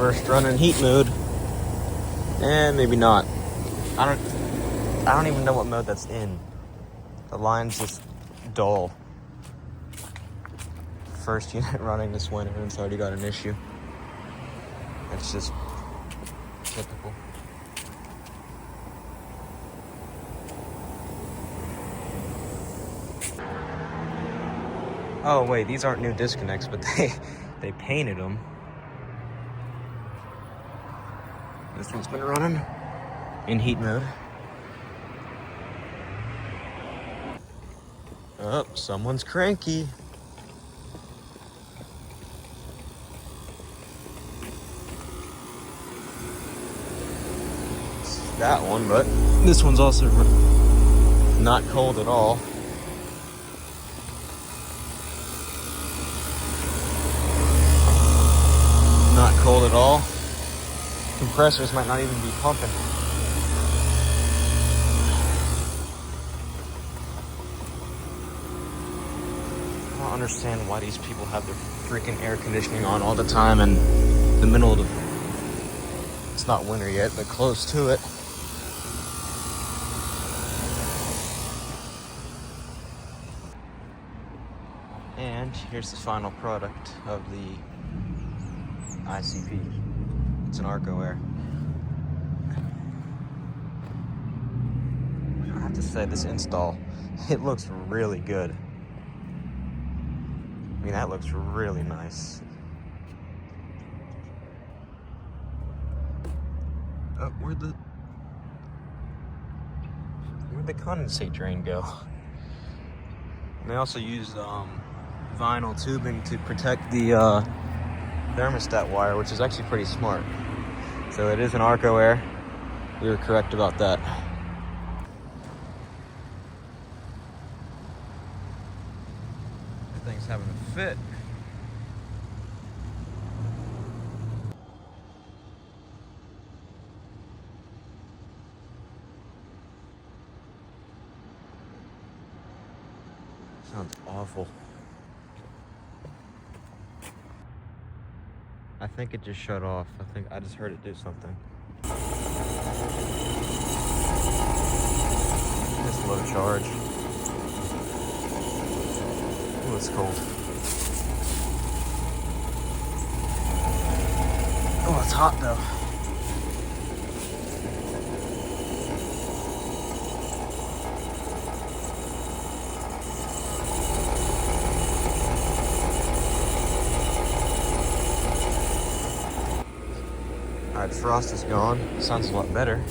first run in heat mode. And maybe not. I don't even know what mode that's in. The line's just dull. First unit running this winter and it's already got an issue. It's just typical. Oh wait, these aren't new disconnects, but they painted them. This one's been running in heat mode. Oh, someone's cranky. It's that one, but this one's also not cold at all. Not cold at all. Compressors might not even be pumping. I don't understand why these people have their freaking air conditioning on all the time in the middle of the... It's not winter yet, but close to it. And here's the final product of the ICP. It's an Arco Air. I have to say, this install, it looks really good. I mean, that looks really nice. Where'd the condensate drain go? And they also used vinyl tubing to protect the thermostat wire, which is actually pretty smart. So it is an Arco Air. We were correct about that. Everything's having a fit. Sounds awful. I think it just shut off. I just heard it do something. It's low charge. Oh, it's cold. Oh, it's hot though. Alright, frost is gone. Sounds a lot better.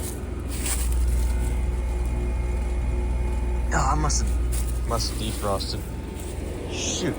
Oh, I must have defrosted. Shoot.